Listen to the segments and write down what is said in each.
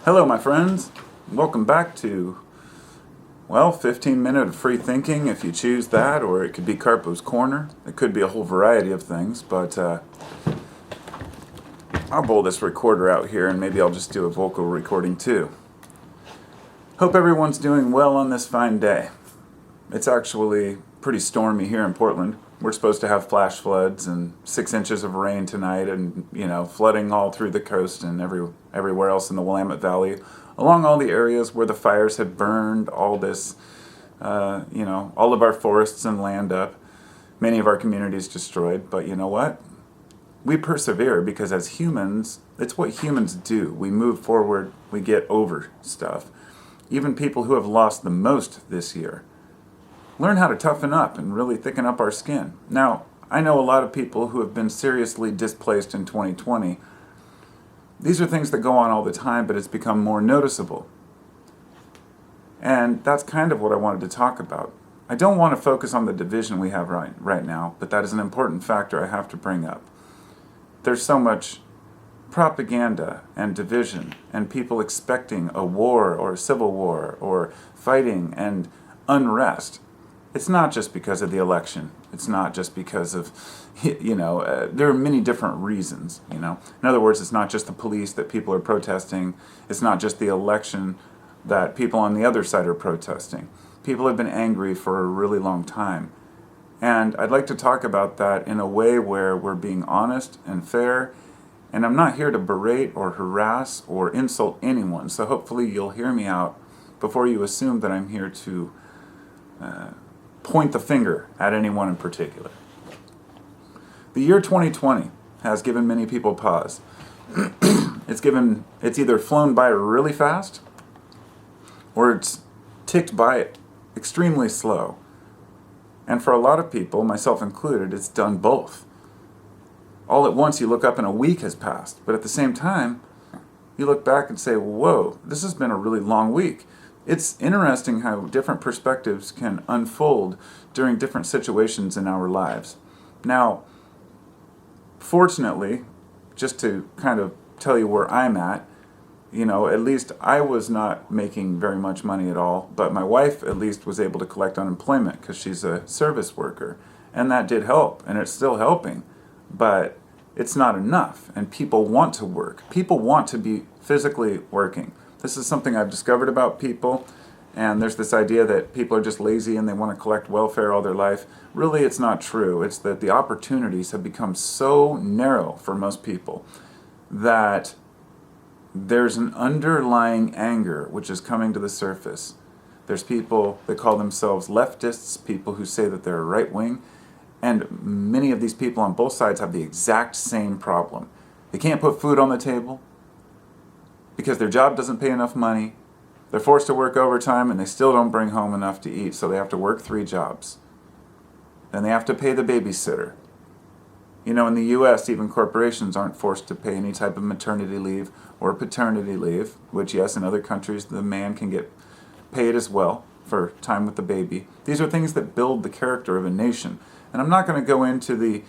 Hello, my friends. Welcome back to, 15 minutes of free thinking if you choose that, or it could be Carpo's Corner. It could be a whole variety of things, but I'll bowl this recorder out here and maybe I'll just do a vocal recording too. Hope everyone's doing well on this fine day. It's actually pretty stormy here in Portland. We're supposed to have flash floods and 6 inches of rain tonight and, flooding all through the coast and everywhere else in the Willamette Valley, along all the areas where the fires had burned all this, all of our forests and land up, many of our communities destroyed. But you know what? We persevere because as humans, it's what humans do. We move forward, we get over stuff. Even people who have lost the most this year learn how to toughen up and really thicken up our skin. Now, I know a lot of people who have been seriously displaced in 2020. These are things that go on all the time, but it's become more noticeable. And that's kind of what I wanted to talk about. I don't want to focus on the division we have right now, but that is an important factor I have to bring up. There's so much propaganda and division and people expecting a war or a civil war or fighting and unrest. It's not just because of the election. It's not just because of, there are many different reasons, In other words, it's not just the police that people are protesting. It's not just the election that people on the other side are protesting. People have been angry for a really long time. And I'd like to talk about that in a way where we're being honest and fair. And I'm not here to berate or harass or insult anyone. So hopefully you'll hear me out before you assume that I'm here to point the finger at anyone in particular. The year 2020 has given many people pause. It's either flown by really fast or it's ticked by extremely slow. And for a lot of people, myself included, it's done both. All at once you look up and a week has passed, but at the same time, you look back and say, whoa, this has been a really long week. It's interesting how different perspectives can unfold during different situations in our lives. Now, fortunately, just to kind of tell you where I'm at, at least I was not making very much money at all, but my wife at least was able to collect unemployment because she's a service worker. And that did help, and it's still helping. But it's not enough, and people want to work. People want to be physically working. This is something I've discovered about people, and there's this idea that people are just lazy and they want to collect welfare all their life. Really, it's not true. It's that the opportunities have become so narrow for most people that there's an underlying anger which is coming to the surface. There's people that call themselves leftists, people who say that they're right-wing, and many of these people on both sides have the exact same problem. They can't put food on the table because their job doesn't pay enough money. They're forced to work overtime and they still don't bring home enough to eat, so they have to work 3 jobs. Then they have to pay the babysitter. In the US, even corporations aren't forced to pay any type of maternity leave or paternity leave, which yes, in other countries the man can get paid as well for time with the baby. These are things that build the character of a nation. And I'm not going to go into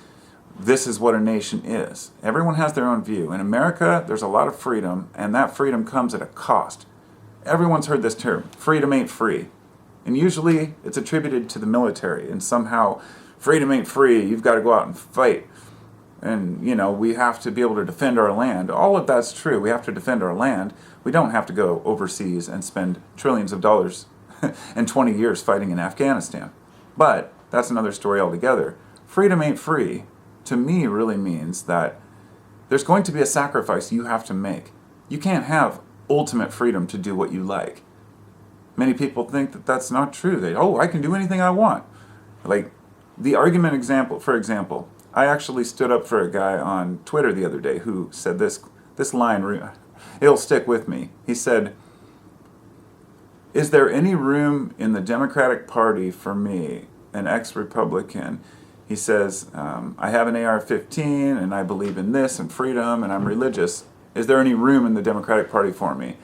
this is what a nation is. Everyone has their own view. In America, there's a lot of freedom, and that freedom comes at a cost. Everyone's heard this term, freedom ain't free. And usually it's attributed to the military, and somehow freedom ain't free, you've got to go out and fight. And, we have to be able to defend our land. All of that's true. We have to defend our land. We don't have to go overseas and spend trillions of dollars and 20 years fighting in Afghanistan. But that's another story altogether. Freedom ain't free, to me, really means that there's going to be a sacrifice you have to make. You can't have ultimate freedom to do what you like. Many people think that that's not true. I can do anything I want. Like, the argument for example, I actually stood up for a guy on Twitter the other day who said this line, it'll stick with me. He said, "Is there any room in the Democratic Party for me, an ex-Republican?" He says, I have an AR-15 and I believe in this and freedom and I'm religious. Is there any room in the Democratic Party for me?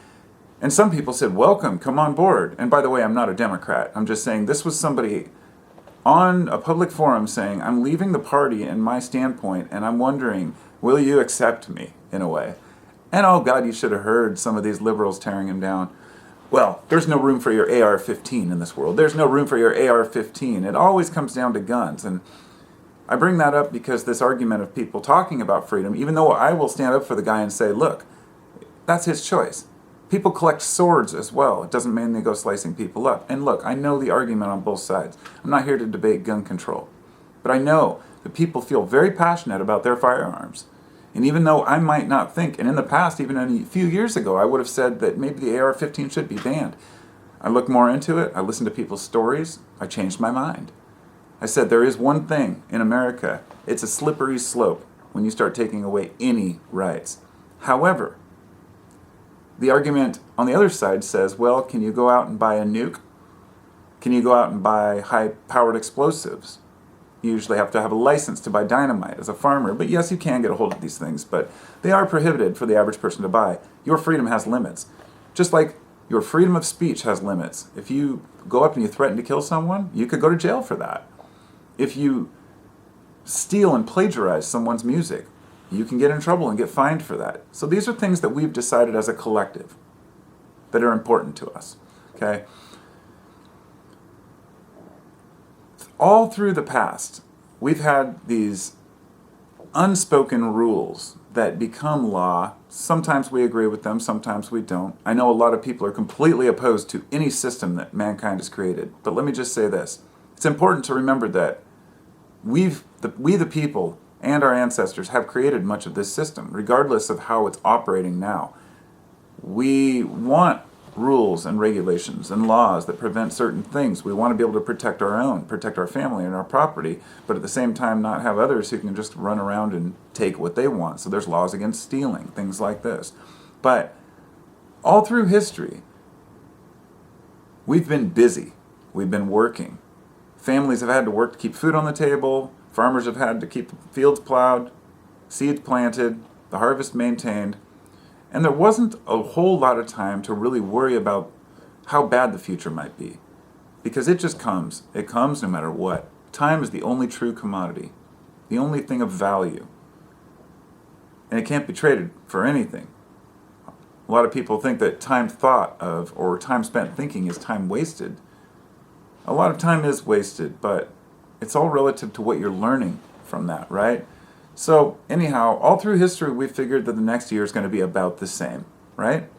And some people said, welcome, come on board. And by the way, I'm not a Democrat. I'm just saying this was somebody on a public forum saying, I'm leaving the party in my standpoint and I'm wondering, will you accept me in a way? And oh God, you should have heard some of these liberals tearing him down. Well, there's no room for your AR-15 in this world. There's no room for your AR-15. It always comes down to guns. And I bring that up because this argument of people talking about freedom, even though I will stand up for the guy and say, look, that's his choice. People collect swords as well. It doesn't mean they go slicing people up. And look, I know the argument on both sides. I'm not here to debate gun control. But I know that people feel very passionate about their firearms. And even though I might not think, and in the past, even a few years ago, I would have said that maybe the AR-15 should be banned. I looked more into it. I listened to people's stories. I changed my mind. I said there is one thing in America. It's a slippery slope when you start taking away any rights. However, the argument on the other side says, well, can you go out and buy a nuke? Can you go out and buy high-powered explosives? You usually have to have a license to buy dynamite as a farmer. But yes, you can get a hold of these things, but they are prohibited for the average person to buy. Your freedom has limits. Just like your freedom of speech has limits. If you go up and you threaten to kill someone, you could go to jail for that. If you steal and plagiarize someone's music, you can get in trouble and get fined for that. So these are things that we've decided as a collective that are important to us. Okay? All through the past, we've had these unspoken rules that become law. Sometimes we agree with them, sometimes we don't. I know a lot of people are completely opposed to any system that mankind has created. But let me just say this. It's important to remember that we the people and our ancestors have created much of this system, regardless of how it's operating now. We want rules and regulations and laws that prevent certain things. We want to be able to protect our own, protect our family and our property, but at the same time not have others who can just run around and take what they want. So there's laws against stealing, things like this. But all through history, we've been busy. We've been working. Families have had to work to keep food on the table. Farmers have had to keep the fields plowed, seeds planted, the harvest maintained. And there wasn't a whole lot of time to really worry about how bad the future might be. Because it just comes. It comes no matter what. Time is the only true commodity. The only thing of value. And it can't be traded for anything. A lot of people think that time thought of or time spent thinking is time wasted. A lot of time is wasted, but it's all relative to what you're learning from that, right? So anyhow, all through history, we figured that the next year is going to be about the same, right?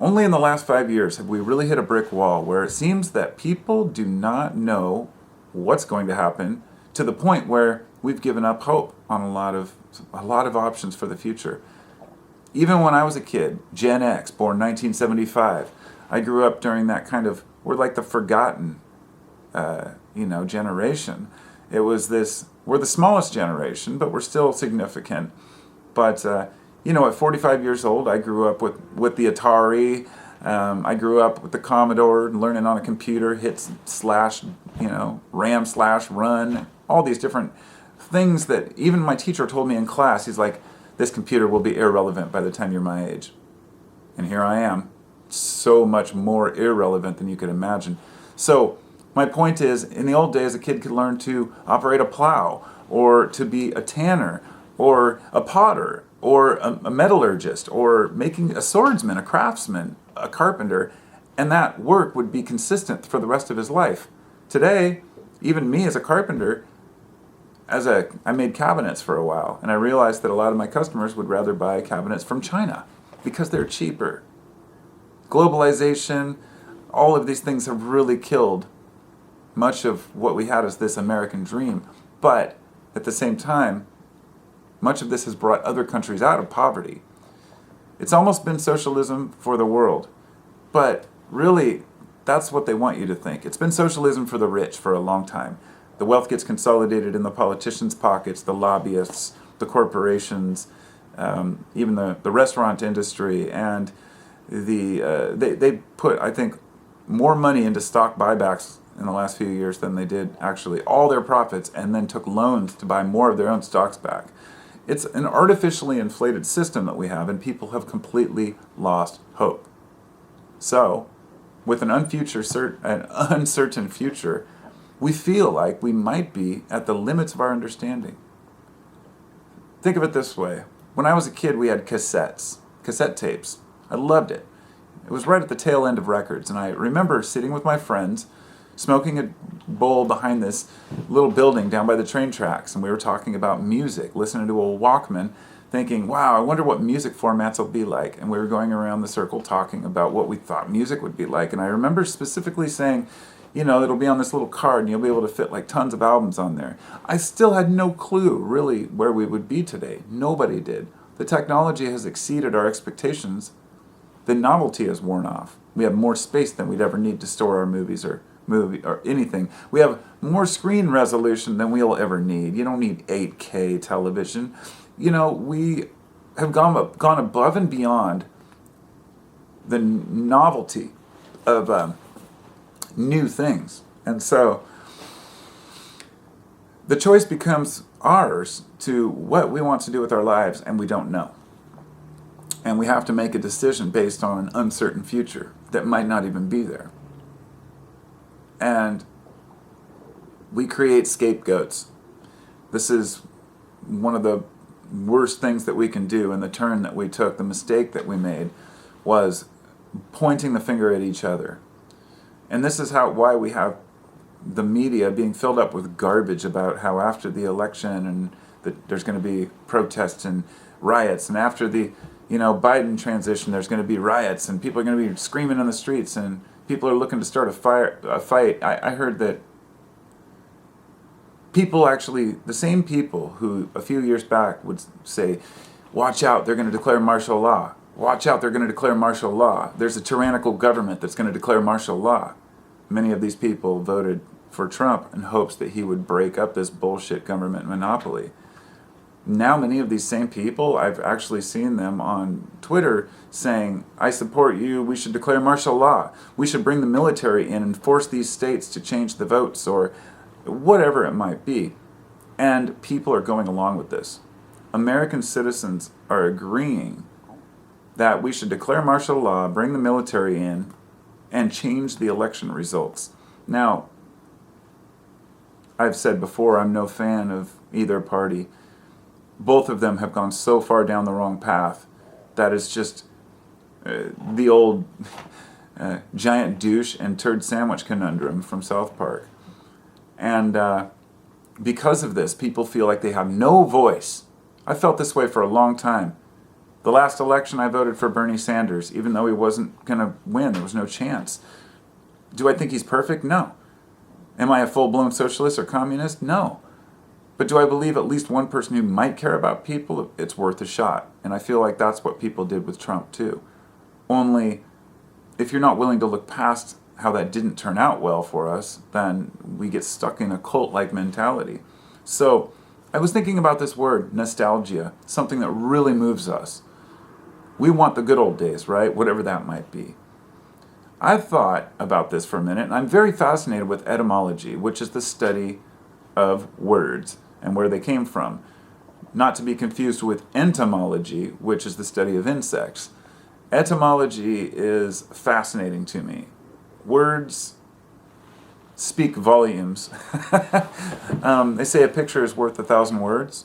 Only in the last 5 years have we really hit a brick wall where it seems that people do not know what's going to happen to the point where we've given up hope on a lot of options for the future. Even when I was a kid, Gen X, born 1975, I grew up during that kind of, we're like the forgotten, generation. It was this, we're the smallest generation, but we're still significant. But, at 45 years old, I grew up with the Atari. I grew up with the Commodore, learning on a computer, /RAM/run, all these different things that even my teacher told me in class. He's like, this computer will be irrelevant by the time you're my age. And here I am, so much more irrelevant than you could imagine. So my point is, in the old days, a kid could learn to operate a plow, or to be a tanner, or a potter, or a metallurgist, or making a swordsman, a craftsman, a carpenter, and that work would be consistent for the rest of his life. Today, even me as a carpenter, I made cabinets for a while, and I realized that a lot of my customers would rather buy cabinets from China because they're cheaper. Globalization, all of these things have really killed much of what we had as this American dream. But at the same time, much of this has brought other countries out of poverty. It's almost been socialism for the world. But really, that's what they want you to think. It's been socialism for the rich for a long time. The wealth gets consolidated in the politicians' pockets, the lobbyists, the corporations, even the restaurant industry, and they put, I think, more money into stock buybacks in the last few years than they did actually all their profits, and then took loans to buy more of their own stocks back. It's an artificially inflated system that we have, and people have completely lost hope. So, with an uncertain future, we feel like we might be at the limits of our understanding. Think of it this way. When I was a kid, we had cassettes. cassette tapes. I loved it. It was right at the tail end of records, and I remember sitting with my friends, smoking a bowl behind this little building down by the train tracks, and we were talking about music, listening to a Walkman, thinking, wow, I wonder what music formats will be like. And we were going around the circle talking about what we thought music would be like. And I remember specifically saying, it'll be on this little card and you'll be able to fit like tons of albums on there. I still had no clue really where we would be today. Nobody did. The technology has exceeded our expectations. The novelty has worn off. We have more space than we'd ever need to store our movies or anything. We have more screen resolution than we'll ever need. You don't need 8K television. We have gone above and beyond the novelty of new things. And so the choice becomes ours to what we want to do with our lives, and we don't know. And we have to make a decision based on an uncertain future that might not even be there. And we create scapegoats. This is one of the worst things that we can do, and the turn that we took, the mistake that we made, was pointing the finger at each other. And this is why we have the media being filled up with garbage about how after the election and there's going to be protests and riots, and after the Biden transition there's going to be riots and people are going to be screaming in the streets and people are looking to start a fight. I heard that people actually, the same people who a few years back would say, watch out, they're going to declare martial law. Watch out, they're going to declare martial law. There's a tyrannical government that's going to declare martial law. Many of these people voted for Trump in hopes that he would break up this bullshit government monopoly. Now many of these same people, I've actually seen them on Twitter saying, I support you, we should declare martial law. We should bring the military in and force these states to change the votes, or whatever it might be. And people are going along with this. American citizens are agreeing that we should declare martial law, bring the military in, and change the election results. Now, I've said before, I'm no fan of either party. Both of them have gone so far down the wrong path that is just the old giant douche and turd sandwich conundrum from South Park. And because of this, people feel like they have no voice. I felt this way for a long time. The last election I voted for Bernie Sanders, even though he wasn't going to win. There was no chance. Do I think he's perfect? No. Am I a full-blown socialist or communist? No. But do I believe at least one person who might care about people? It's worth a shot. And I feel like that's what people did with Trump too. Only, if you're not willing to look past how that didn't turn out well for us, then we get stuck in a cult-like mentality. So, I was thinking about this word, nostalgia, something that really moves us. We want the good old days, right? Whatever that might be. I thought about this for a minute, and I'm very fascinated with etymology, which is the study of words and where they came from. Not to be confused with entomology, which is the study of insects. Etymology is fascinating to me. Words speak volumes. They say a picture is worth 1,000 words.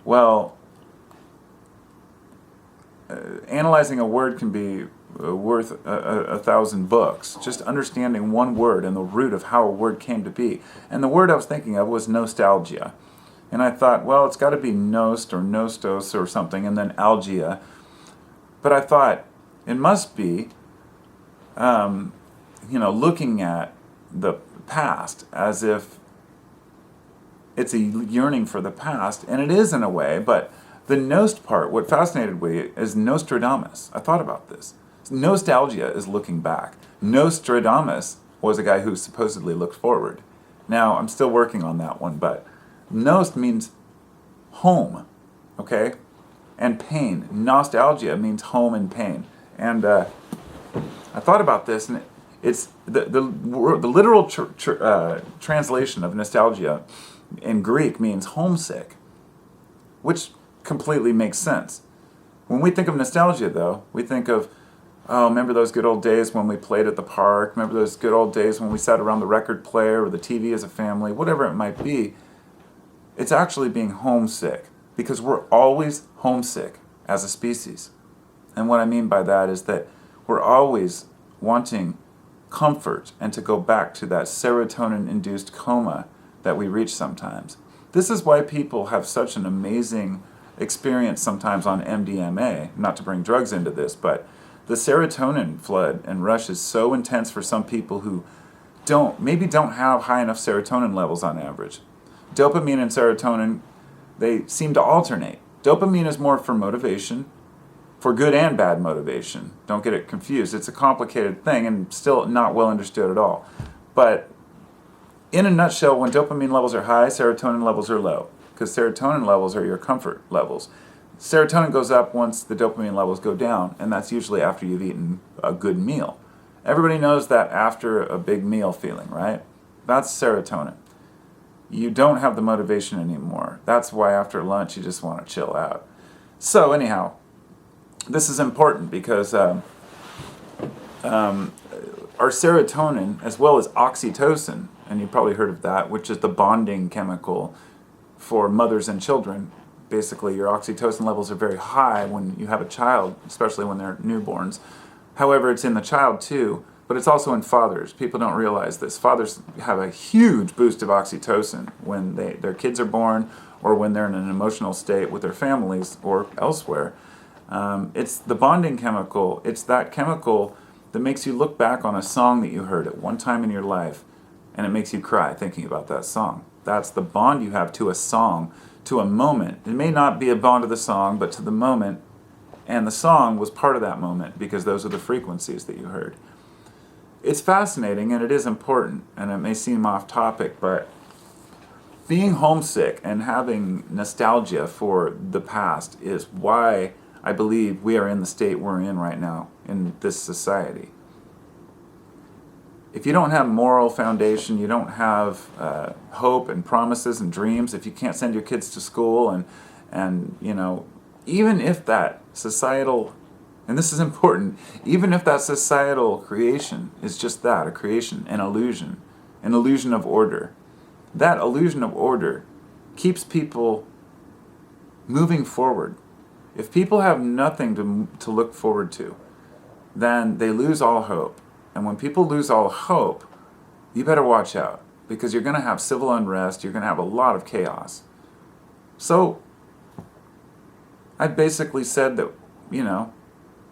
Well, analyzing a word can be worth 1,000 books. Just understanding one word and the root of how a word came to be. And the word I was thinking of was nostalgia. And I thought, well, it's got to be nost or nostos or something, and then algia. But I thought, it must be, looking at the past as if it's a yearning for the past, and it is in a way, but the nost part, what fascinated me is Nostradamus. I thought about this. Nostalgia is looking back. Nostradamus was a guy who supposedly looked forward. Now, I'm still working on that one, but nost means home, okay? And pain. Nostalgia means home and pain. And I thought about this, and it's the literal translation of nostalgia in Greek means homesick, which completely makes sense. When we think of nostalgia, though, we think of, oh, remember those good old days when we played at the park? Remember those good old days when we sat around the record player or the TV as a family? Whatever it might be, it's actually being homesick, because we're always homesick as a species. And what I mean by that is that we're always wanting comfort and to go back to that serotonin-induced coma that we reach sometimes. This is why people have such an amazing experience sometimes on MDMA, not to bring drugs into this, but the serotonin flood and rush is so intense for some people who maybe don't have high enough serotonin levels on average. Dopamine and serotonin, they seem to alternate. Dopamine is more for motivation, for good and bad motivation. Don't get it confused. It's a complicated thing and still not well understood at all. But in a nutshell, when dopamine levels are high, serotonin levels are low, because serotonin levels are your comfort levels. Serotonin goes up once the dopamine levels go down, and that's usually after you've eaten a good meal. Everybody knows that after a big meal feeling, right? That's serotonin. You don't have the motivation anymore. That's why after lunch you just want to chill out. So anyhow, this is important because our serotonin, as well as oxytocin, and you've probably heard of that, which is the bonding chemical for mothers and children. Basically, your oxytocin levels are very high when you have a child, especially when they're newborns. However, it's in the child too, but it's also in fathers. People don't realize this. Fathers have a huge boost of oxytocin when their kids are born or when they're in an emotional state with their families or elsewhere. It's the bonding chemical. It's that chemical that makes you look back on a song that you heard at one time in your life, and it makes you cry thinking about that song. That's the bond you have to a song, to a moment. It may not be a bond to the song, but to the moment, and the song was part of that moment because those are the frequencies that you heard. It's fascinating and it is important, and it may seem off topic, but being homesick and having nostalgia for the past is why I believe we are in the state we're in right now in this society. If you don't have moral foundation, you don't have hope and promises and dreams, if you can't send your kids to school and you know, even if that societal, and this is important, even if that societal creation is just that, a creation, an illusion of order, that illusion of order keeps people moving forward. If people have nothing to look forward to, then they lose all hope. And when people lose all hope, you better watch out, because you're going to have civil unrest, you're going to have a lot of chaos. So, I basically said that, you know,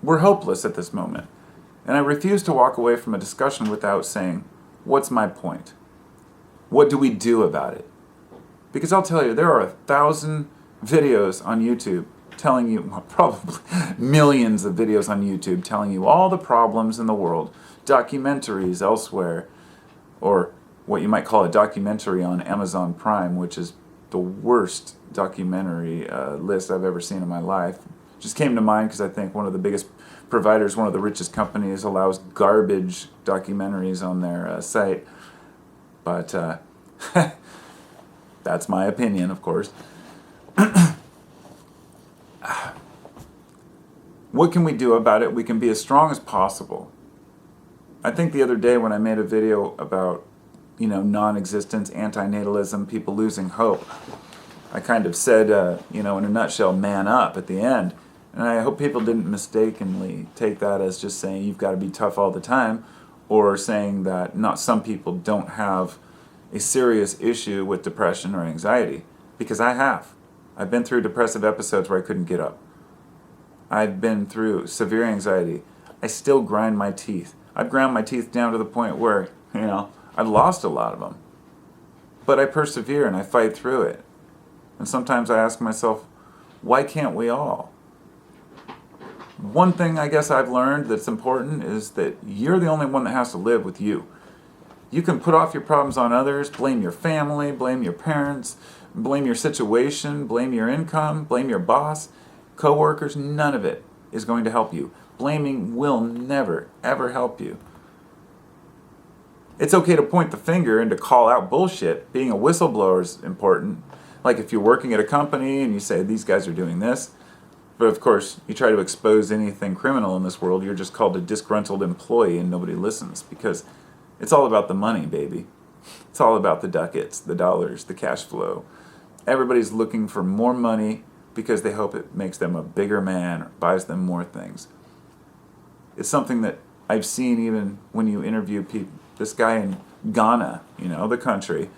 we're hopeless at this moment. And I refuse to walk away from a discussion without saying, what's my point? What do we do about it? Because I'll tell you, there are 1,000 videos on YouTube telling you, well, probably millions of videos on YouTube telling you all the problems in the world, documentaries elsewhere, or what you might call a documentary on Amazon Prime, which is the worst documentary list I've ever seen in my life. Just came to mind because I think one of the biggest providers, one of the richest companies, allows garbage documentaries on their site. But that's my opinion, of course. What can we do about it? We can be as strong as possible. I think the other day when I made a video about, you know, non-existence, antinatalism, people losing hope, I kind of said, you know, in a nutshell, man up at the end. And I hope people didn't mistakenly take that as just saying you've got to be tough all the time, or saying that not some people don't have a serious issue with depression or anxiety, because I have. I've been through depressive episodes where I couldn't get up. I've been through severe anxiety. I still grind my teeth. I've ground my teeth down to the point where, you know, I've lost a lot of them. But I persevere and I fight through it. And sometimes I ask myself, why can't we all? One thing I guess I've learned that's important is that you're the only one that has to live with you. You can put off your problems on others, blame your family, blame your parents, blame your situation, blame your income, blame your boss, co-workers. None of it is going to help you. Blaming will never, ever help you. It's okay to point the finger and to call out bullshit. Being a whistleblower is important. Like if you're working at a company and you say, these guys are doing this, but of course, you try to expose anything criminal in this world, you're just called a disgruntled employee and nobody listens, because it's all about the money, baby. It's all about the ducats, the dollars, the cash flow. Everybody's looking for more money, because they hope it makes them a bigger man or buys them more things. It's something that I've seen even when you interview people. This guy in Ghana, the country,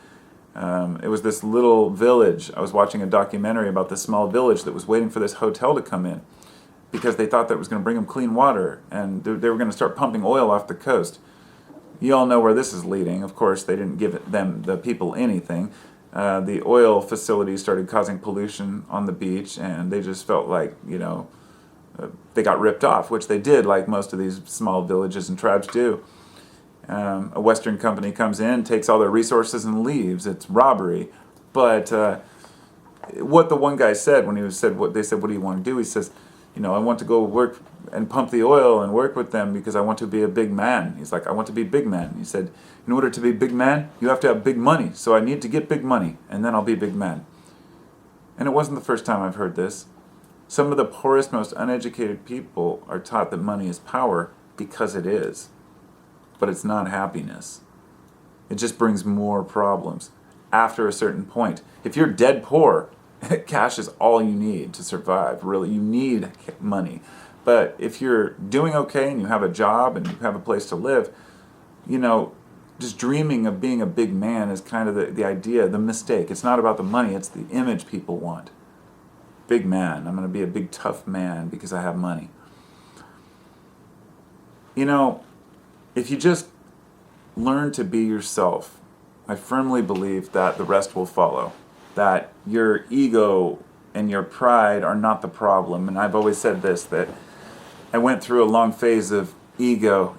it was this little village. I was watching a documentary about this small village that was waiting for this hotel to come in because they thought that it was going to bring them clean water, and they were going to start pumping oil off the coast. You all know where this is leading. Of course, they didn't give the people anything. The oil facilities started causing pollution on the beach, and they just felt like, they got ripped off, which they did, like most of these small villages and tribes do. A Western company comes in, takes all their resources, and leaves. It's robbery. But what the one guy said when they said, what do you want to do? He says, I want to go work and pump the oil and work with them because I want to be a big man. He's like, I want to be big man. He said, in order to be big man, you have to have big money. So I need to get big money, and then I'll be big man. And it wasn't the first time I've heard this. Some of the poorest, most uneducated people are taught that money is power because it is. But it's not happiness. It just brings more problems after a certain point. If you're dead poor, cash is all you need to survive. Really, you need money. But if you're doing okay and you have a job and you have a place to live, just dreaming of being a big man is kind of the idea, the mistake. It's not about the money, it's the image people want. Big man. I'm going to be a big tough man because I have money. If you just learn to be yourself, I firmly believe that the rest will follow. That your ego and your pride are not the problem. And I've always said this, that I went through a long phase of ego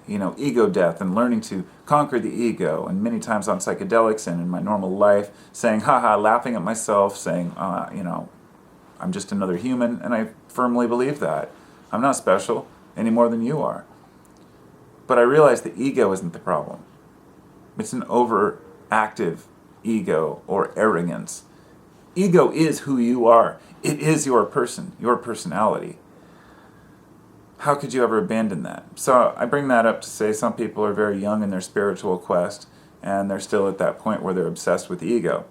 death and learning to conquer the ego. And many times on psychedelics and in my normal life, saying, haha, laughing at myself, saying, I'm just another human. And I firmly believe that. I'm not special any more than you are. But I realize the ego isn't the problem. It's an overactive ego or arrogance. Ego is who you are. It is your person, your personality. How could you ever abandon that? So I bring that up to say some people are very young in their spiritual quest, and they're still at that point where they're obsessed with ego.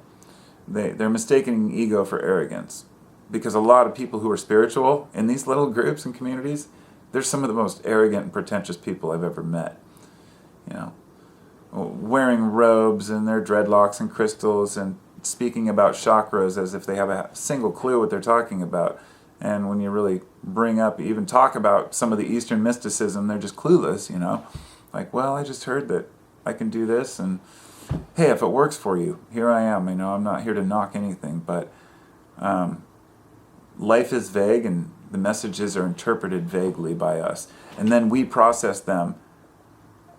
They're mistaking ego for arrogance. Because a lot of people who are spiritual in these little groups and communities, they're some of the most arrogant and pretentious people I've ever met. Wearing robes and their dreadlocks and crystals and speaking about chakras as if they have a single clue what they're talking about. And when you really even talk about some of the Eastern mysticism, they're just clueless, Like, well, I just heard that I can do this, and hey, if it works for you, here I am. I'm not here to knock anything, but life is vague, and the messages are interpreted vaguely by us. And then we process them.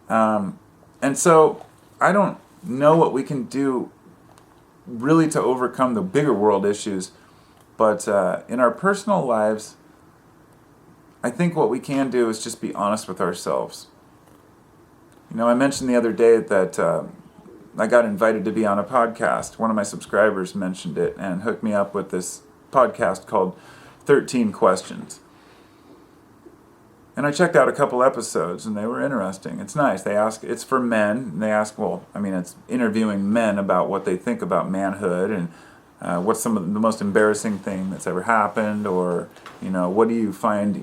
And so I don't know what we can do really to overcome the bigger world issues. But in our personal lives, I think what we can do is just be honest with ourselves. I mentioned the other day that I got invited to be on a podcast. One of my subscribers mentioned it and hooked me up with this podcast called 13 Questions. And I checked out a couple episodes, and they were interesting. It's nice. It's for men, and they ask, it's interviewing men about what they think about manhood, and what's some of the most embarrassing thing that's ever happened, or, what do you find,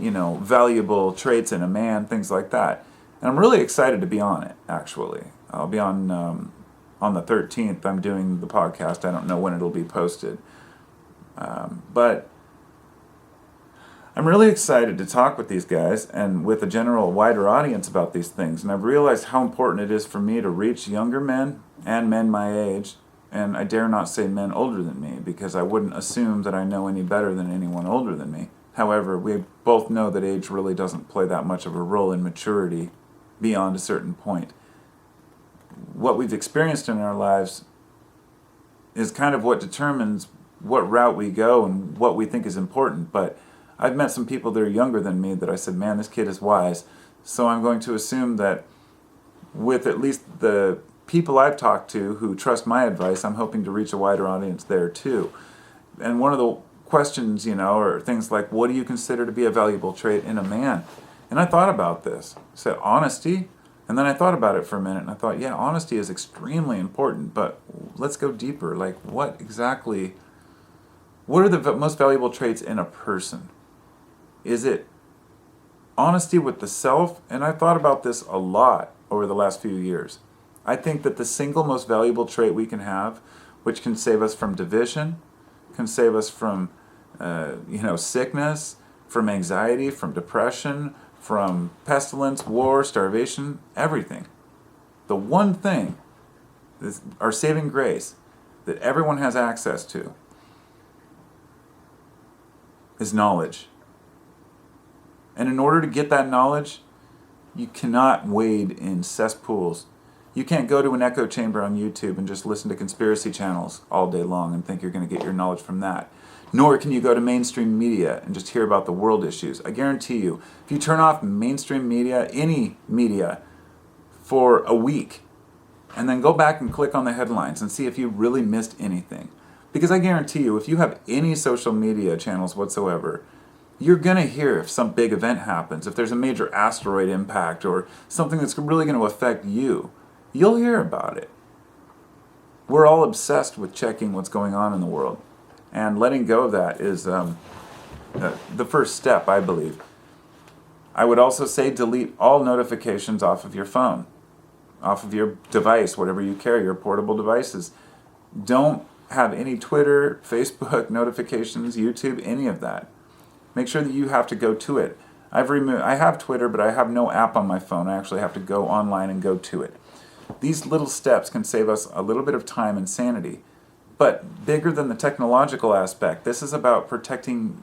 valuable traits in a man, things like that. And I'm really excited to be on it, actually. I'll be on the 13th. I'm doing the podcast. I don't know when it'll be posted. But I'm really excited to talk with these guys and with a general wider audience about these things. And I've realized how important it is for me to reach younger men and men my age. And I dare not say men older than me, because I wouldn't assume that I know any better than anyone older than me. However, we both know that age really doesn't play that much of a role in maturity beyond a certain point. What we've experienced in our lives is kind of what determines what route we go and what we think is important. But I've met some people that are younger than me that I said, man, this kid is wise. So I'm going to assume that with at least the people I've talked to who trust my advice, I'm hoping to reach a wider audience there too. And one of the questions, are things like, what do you consider to be a valuable trait in a man? And I thought about this. I said, honesty. And then I thought about it for a minute, and I thought, yeah, honesty is extremely important, but let's go deeper. Like, what exactly What are the most valuable traits in a person? Is it honesty with the self? And I've thought about this a lot over the last few years. I think that the single most valuable trait we can have, which can save us from division, can save us from sickness, from anxiety, from depression, from pestilence, war, starvation, everything. The one thing, our saving grace, that everyone has access to, is knowledge. And in order to get that knowledge, you cannot wade in cesspools. You can't go to an echo chamber on YouTube and just listen to conspiracy channels all day long and think you're going to get your knowledge from that. Nor can you go to mainstream media and just hear about the world issues. I guarantee you, if you turn off mainstream media, any media, for a week, and then go back and click on the headlines and see if you really missed anything. Because I guarantee you, if you have any social media channels whatsoever, you're going to hear if some big event happens, if there's a major asteroid impact or something that's really going to affect you. You'll hear about it. We're all obsessed with checking what's going on in the world. And letting go of that is the first step, I believe. I would also say delete all notifications off of your phone, off of your device, whatever you carry, your portable devices. Don't have any Twitter, Facebook notifications, YouTube, any of that. Make sure that you have to go to it. I have Twitter, but I have no app on my phone. I actually have to go online and go to it. These little steps can save us a little bit of time and sanity. But bigger than the technological aspect, this is about protecting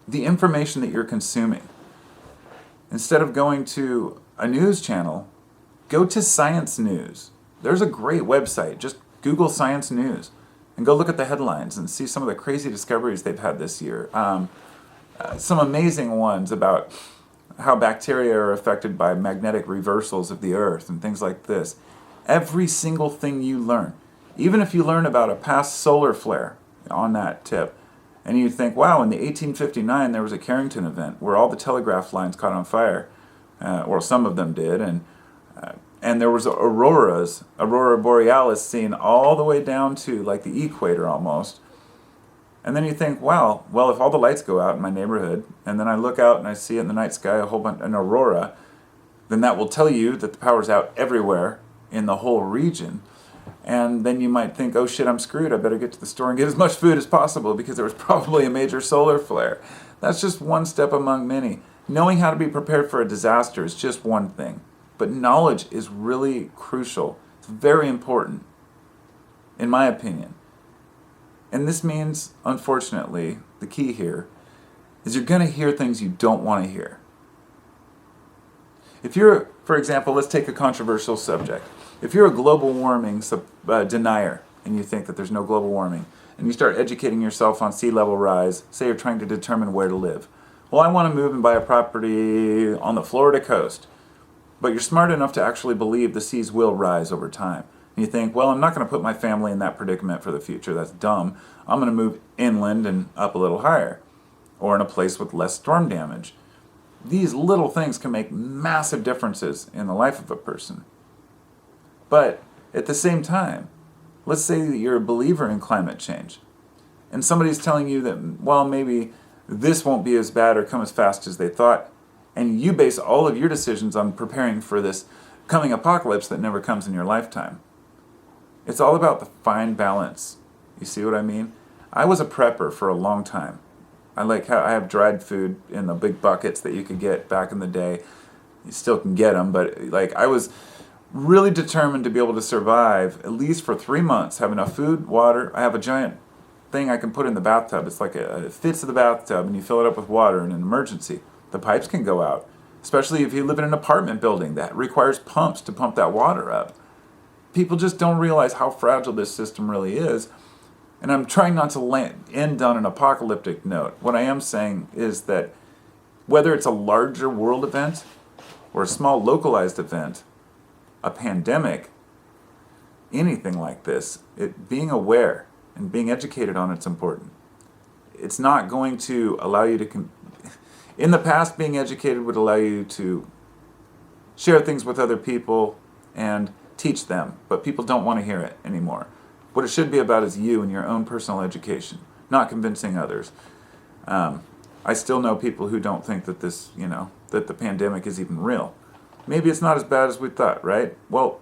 the information that you're consuming. Instead of going to a news channel, go to Science News. There's a great website. Just Google Science News and go look at the headlines and see some of the crazy discoveries they've had this year. Some amazing ones about how bacteria are affected by magnetic reversals of the earth and things like this. Every single thing you learn, even if you learn about a past solar flare on that tip, and you think, wow, in the 1859 there was a Carrington event where all the telegraph lines caught on fire, or some of them did, and there was aurora borealis seen all the way down to like the equator almost. And then you think, wow, well, if all the lights go out in my neighborhood, and then I look out and I see in the night sky an aurora, then that will tell you that the power's out everywhere in the whole region. And then you might think, oh shit, I'm screwed. I better get to the store and get as much food as possible because there was probably a major solar flare. That's just one step among many. Knowing how to be prepared for a disaster is just one thing. But knowledge is really crucial. It's very important, in my opinion. And this means, unfortunately, the key here is you're going to hear things you don't want to hear. If you're, for example, let's take a controversial subject. If you're a global warming denier and you think that there's no global warming, and you start educating yourself on sea level rise, say you're trying to determine where to live. Well, I want to move and buy a property on the Florida coast. But you're smart enough to actually believe the seas will rise over time. And you think, well, I'm not going to put my family in that predicament for the future. That's dumb. I'm going to move inland and up a little higher, or in a place with less storm damage. These little things can make massive differences in the life of a person. But at the same time, let's say that you're a believer in climate change, and somebody's telling you that, well, maybe this won't be as bad or come as fast as they thought, and you base all of your decisions on preparing for this coming apocalypse that never comes in your lifetime. It's all about the fine balance. You see what I mean? I was a prepper for a long time. I have dried food in the big buckets that you could get back in the day. You still can get them, but I was really determined to be able to survive at least for 3 months, have enough food, water. I have a giant thing I can put in the bathtub. It's like it fits in the bathtub, and you fill it up with water in an emergency. The pipes can go out, especially if you live in an apartment building that requires pumps to pump that water up. People just don't realize how fragile this system really is. And I'm trying not to end on an apocalyptic note. What I am saying is that whether it's a larger world event or a small localized event, a pandemic, anything like this, being aware and being educated on it's important. It's not going to allow you to... In the past, being educated would allow you to share things with other people and teach them, but people don't want to hear it anymore. What it should be about is you and your own personal education, not convincing others. I still know people who don't think that this, that the pandemic is even real. Maybe it's not as bad as we thought, right? Well,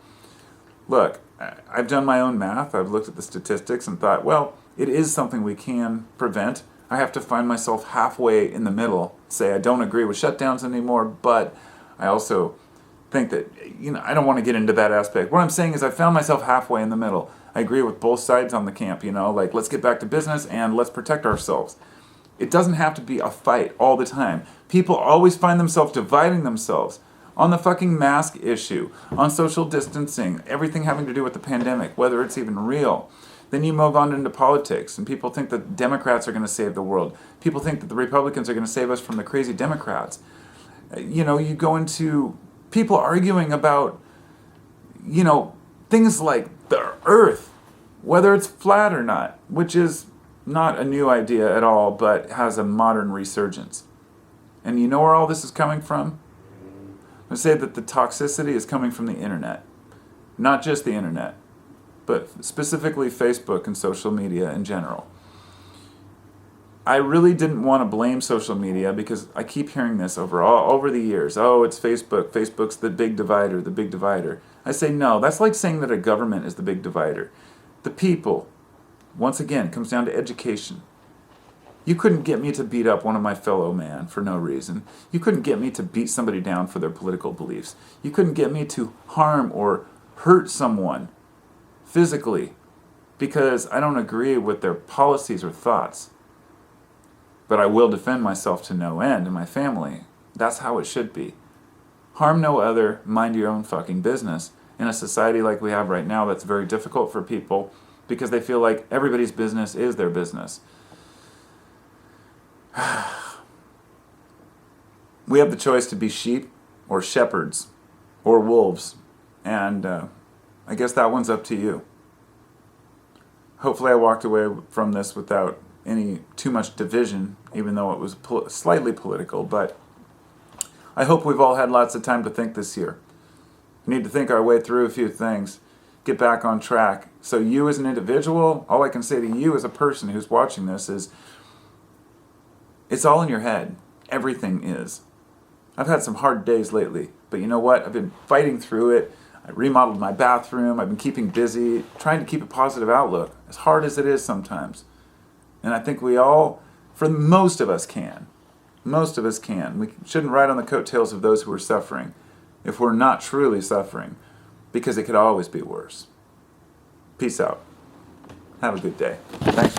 look, I've done my own math. I've looked at the statistics and thought, well, it is something we can prevent. I have to find myself halfway in the middle, say I don't agree with shutdowns anymore, but I also think that, I don't want to get into that aspect. What I'm saying is I found myself halfway in the middle. I agree with both sides on the camp, like let's get back to business and let's protect ourselves. It doesn't have to be a fight all the time. People always find themselves dividing themselves on the fucking mask issue, on social distancing, everything having to do with the pandemic, whether it's even real. Then you move on into politics, and people think that Democrats are going to save the world. People think that the Republicans are going to save us from the crazy Democrats. You go into people arguing about, things like the earth, whether it's flat or not, which is not a new idea at all, but has a modern resurgence. And you know where all this is coming from? I would say that the toxicity is coming from the internet. Not just the internet, but specifically Facebook and social media in general. I really didn't want to blame social media because I keep hearing this over the years. Oh, it's Facebook. Facebook's the big divider, the big divider. I say no, that's like saying that a government is the big divider. The people, once again, it comes down to education. You couldn't get me to beat up one of my fellow man for no reason. You couldn't get me to beat somebody down for their political beliefs. You couldn't get me to harm or hurt someone physically because I don't agree with their policies or thoughts. But I will defend myself to no end and my family. That's how it should be. Harm no other, mind your own fucking business. In a society like we have right now, that's very difficult for people because they feel like everybody's business is their business. We have the choice to be sheep or shepherds or wolves. And I guess that one's up to you. Hopefully I walked away from this without any too much division, even though it was slightly political. But I hope we've all had lots of time to think this year. We need to think our way through a few things, get back on track. So you as an individual, all I can say to you as a person who's watching this is, it's all in your head. Everything is. I've had some hard days lately, but you know what? I've been fighting through it. I remodeled my bathroom. I've been keeping busy, trying to keep a positive outlook, as hard as it is sometimes. And I think we all, for most of us can. Most of us can. We shouldn't ride on the coattails of those who are suffering if we're not truly suffering, because it could always be worse. Peace out. Have a good day. Thanks.